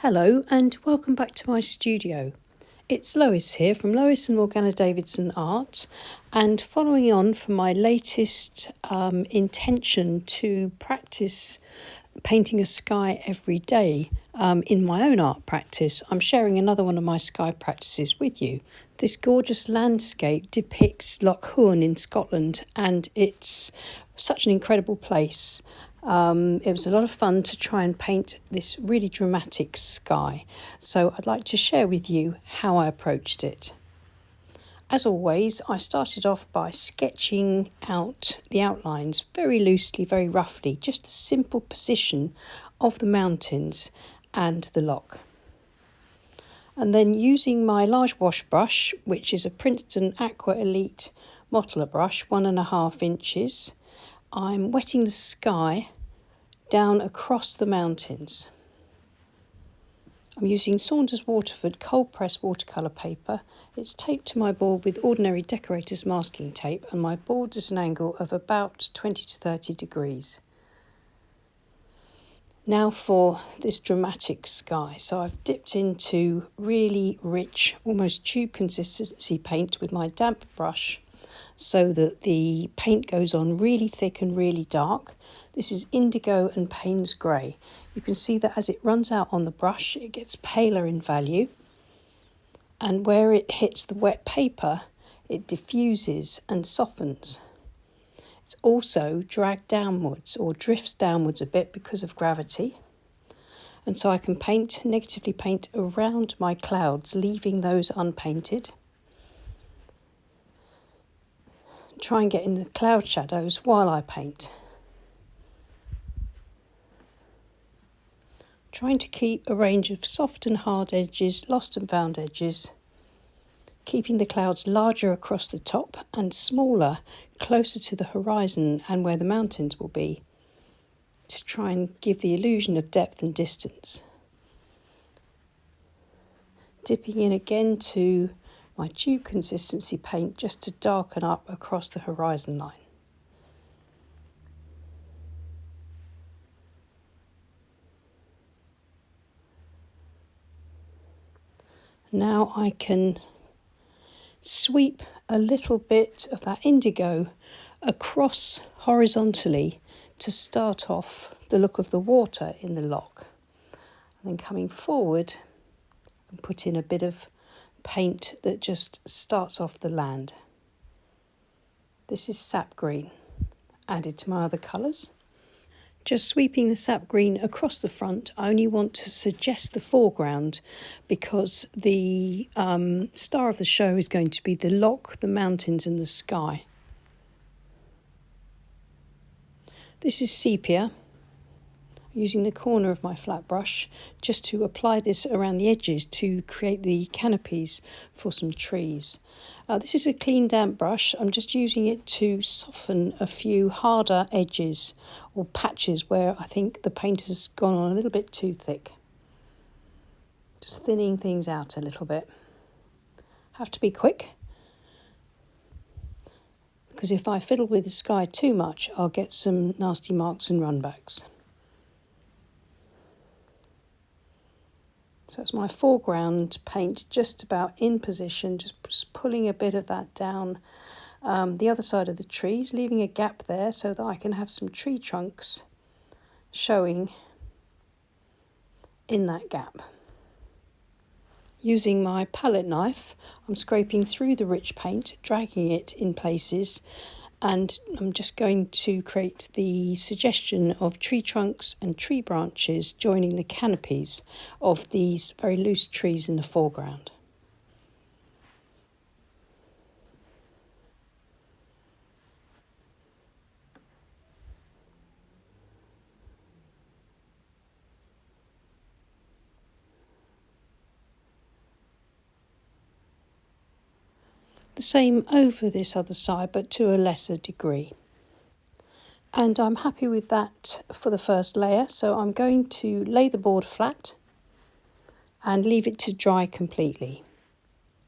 Hello and welcome back to my studio. It's Lois here from Lois and Morgana Davidson Art, and following on from my latest intention to practice painting a sky every day in my own art practice, I'm sharing another one of my sky practices with you. This gorgeous landscape depicts Loch in Scotland, and it's such an incredible place. It was a lot of fun to try and paint this really dramatic sky, so I'd like to share with you how I approached it. As always, I started off by sketching out the outlines very loosely, very roughly, just a simple position of the mountains and the loch. And then using my large wash brush, which is a Princeton Aqua Elite modeler brush, 1.5 inches, I'm wetting the sky down across the mountains. I'm using Saunders Waterford cold press watercolour paper. It's taped to my board with ordinary decorator's masking tape, and my board is an angle of about 20 to 30 degrees. Now for this dramatic sky. So I've dipped into really rich, almost tube consistency paint with my damp brush, so that the paint goes on really thick and really dark. This is indigo and Payne's grey. You can see that as it runs out on the brush, it gets paler in value. And where it hits the wet paper, it diffuses and softens. It's also dragged downwards or drifts downwards a bit because of gravity. And so I can negatively paint around my clouds, leaving those unpainted. Try and get in the cloud shadows while I paint. Trying to keep a range of soft and hard edges, lost and found edges, keeping the clouds larger across the top and smaller closer to the horizon and where the mountains will be, to try and give the illusion of depth and distance. Dipping in again to my tube consistency paint just to darken up across the horizon line. Now I can sweep a little bit of that indigo across horizontally to start off the look of the water in the loch. And then coming forward, I can put in a bit of paint that just starts off the land. This is sap green, added to my other colours. Just sweeping the sap green across the front, I only want to suggest the foreground because the star of the show is going to be the loch, the mountains and the sky. This is sepia. Using the corner of my flat brush just to apply this around the edges to create the canopies for some trees. This is a clean damp brush. I'm just using it to soften a few harder edges or patches where I think the paint has gone on a little bit too thick. Just thinning things out a little bit. Have to be quick, because if I fiddle with the sky too much, I'll get some nasty marks and runbacks. So it's my foreground paint just about in position, just pulling a bit of that down the other side of the trees, leaving a gap there so that I can have some tree trunks showing in that gap. Using my palette knife, I'm scraping through the rich paint, dragging it in places, and I'm just going to create the suggestion of tree trunks and tree branches joining the canopies of these very loose trees in the foreground. The same over this other side, but to a lesser degree. And I'm happy with that for the first layer, so I'm going to lay the board flat and leave it to dry completely.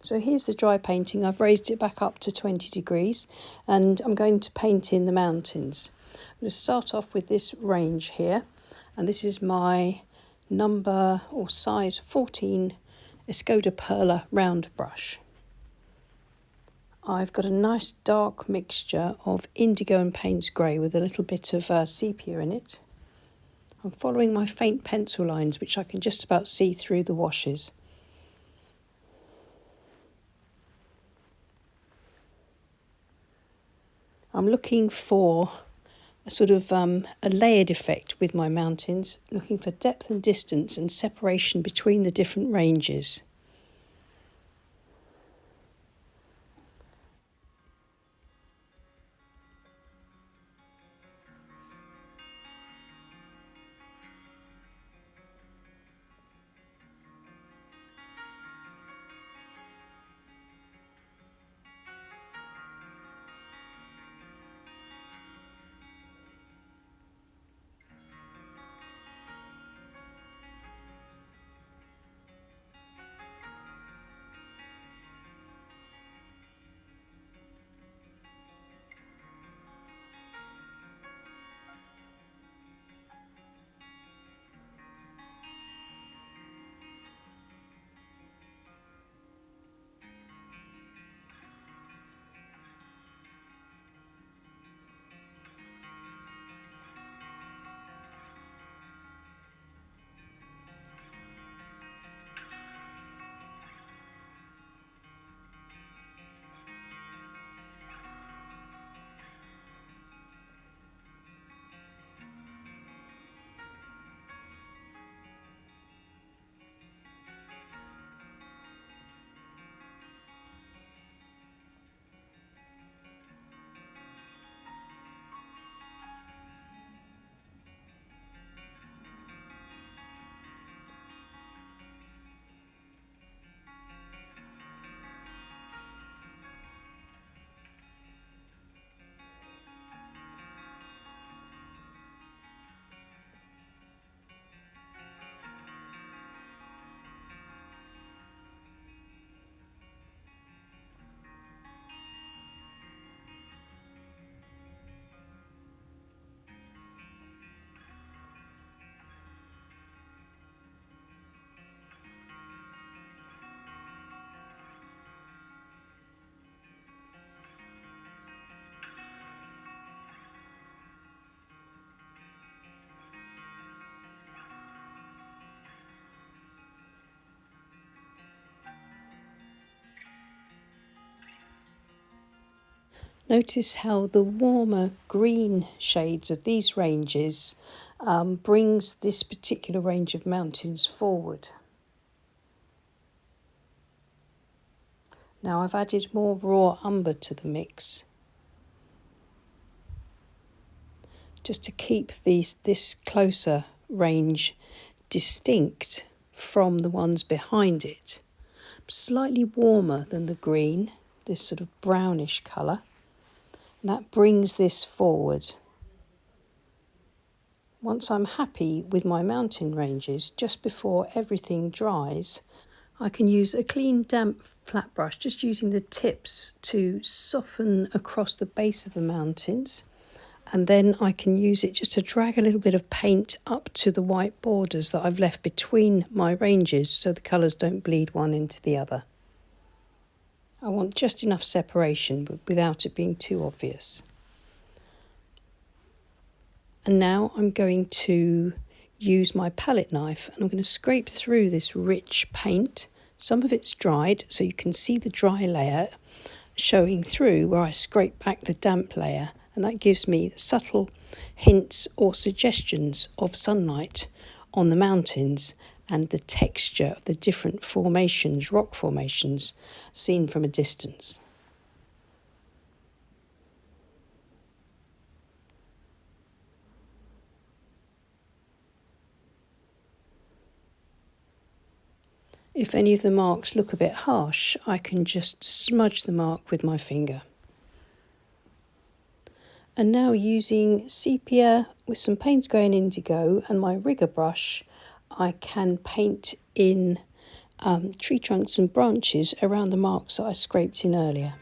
So here's the dry painting. I've raised it back up to 20 degrees and I'm going to paint in the mountains. I'm going to start off with this range here, and this is my number or size 14 Escoda Perla round brush. I've got a nice dark mixture of indigo and Payne's grey with a little bit of sepia in it. I'm following my faint pencil lines, which I can just about see through the washes. I'm looking for a sort of a layered effect with my mountains, looking for depth and distance and separation between the different ranges. Notice how the warmer green shades of these ranges brings this particular range of mountains forward. Now I've added more raw umber to the mix, just to keep this closer range distinct from the ones behind it. Slightly warmer than the green, this sort of brownish colour. That brings this forward. Once I'm happy with my mountain ranges, just before everything dries, I can use a clean damp flat brush, just using the tips to soften across the base of the mountains, and then I can use it just to drag a little bit of paint up to the white borders that I've left between my ranges so the colours don't bleed one into the other. I want just enough separation but without it being too obvious. And now I'm going to use my palette knife and I'm going to scrape through this rich paint. Some of it's dried, so you can see the dry layer showing through where I scrape back the damp layer, and that gives me subtle hints or suggestions of sunlight on the mountains and the texture of the different formations, rock formations, seen from a distance. If any of the marks look a bit harsh, I can just smudge the mark with my finger. And now, using sepia with some Payne's grey and indigo and my rigger brush, I can paint in tree trunks and branches around the marks that I scraped in earlier.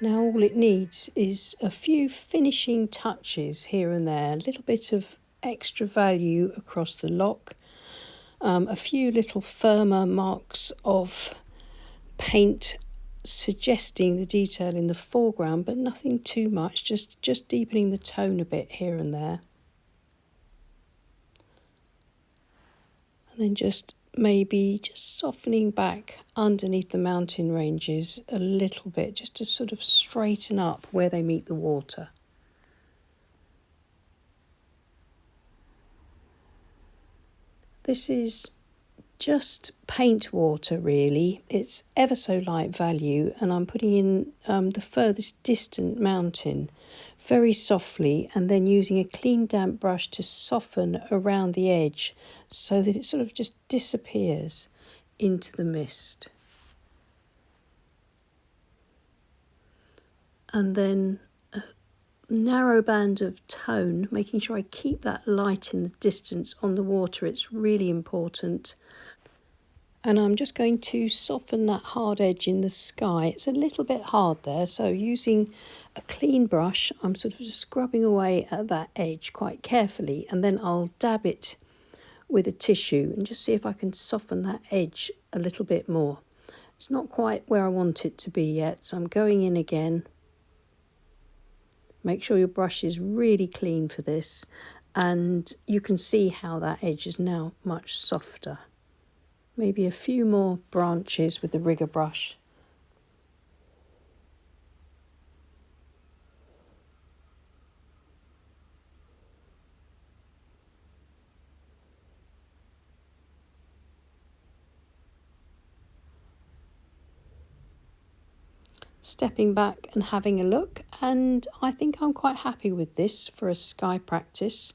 Now all it needs is a few finishing touches here and there, a little bit of extra value across the lock, a few little firmer marks of paint suggesting the detail in the foreground, but nothing too much, just deepening the tone a bit here and there. And then just maybe just softening back underneath the mountain ranges a little bit, just to sort of straighten up where they meet the water. This is just paint water really. It's ever so light value, and I'm putting in the furthest distant mountain very softly, and then using a clean damp brush to soften around the edge so that it sort of just disappears into the mist. And then a narrow band of tone, making sure I keep that light in the distance on the water. It's really important. And I'm just going to soften that hard edge in the sky. It's a little bit hard there, so using a clean brush, I'm sort of just scrubbing away at that edge quite carefully, and then I'll dab it with a tissue and just see if I can soften that edge a little bit more. It's not quite where I want it to be yet, so I'm going in again. Make sure your brush is really clean for this, and you can see how that edge is now much softer. Maybe a few more branches with the rigger brush. Stepping back and having a look, and I think I'm quite happy with this for a sky practice.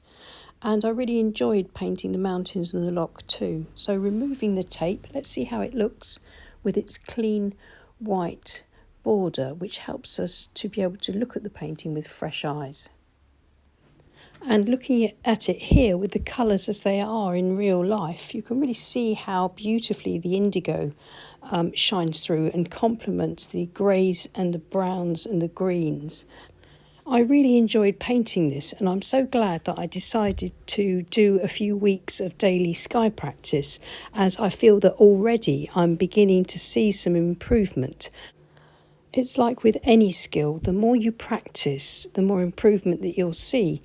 And I really enjoyed painting the mountains and the loch too. So removing the tape, let's see how it looks with its clean white border, which helps us to be able to look at the painting with fresh eyes. And looking at it here with the colours as they are in real life, you can really see how beautifully the indigo shines through and complements the greys and the browns and the greens. I really enjoyed painting this, and I'm so glad that I decided to do a few weeks of daily sky practice, as I feel that already I'm beginning to see some improvement. It's like with any skill, the more you practice, the more improvement that you'll see.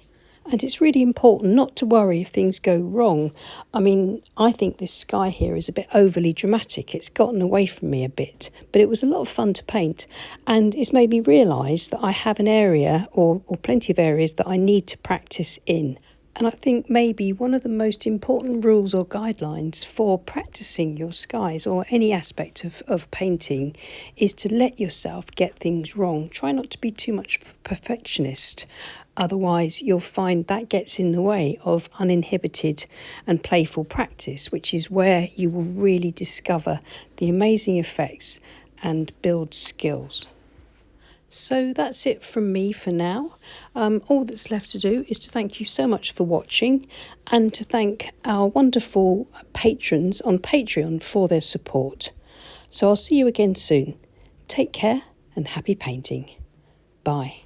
And it's really important not to worry if things go wrong. I mean, I think this sky here is a bit overly dramatic. It's gotten away from me a bit, but it was a lot of fun to paint. And it's made me realise that I have an area or plenty of areas that I need to practice in. And I think maybe one of the most important rules or guidelines for practicing your skies or any aspect of painting is to let yourself get things wrong. Try not to be too much of a perfectionist. Otherwise, you'll find that gets in the way of uninhibited and playful practice, which is where you will really discover the amazing effects and build skills. So that's it from me for now. All that's left to do is to thank you so much for watching, and to thank our wonderful patrons on Patreon for their support. So I'll see you again soon. Take care and happy painting. Bye.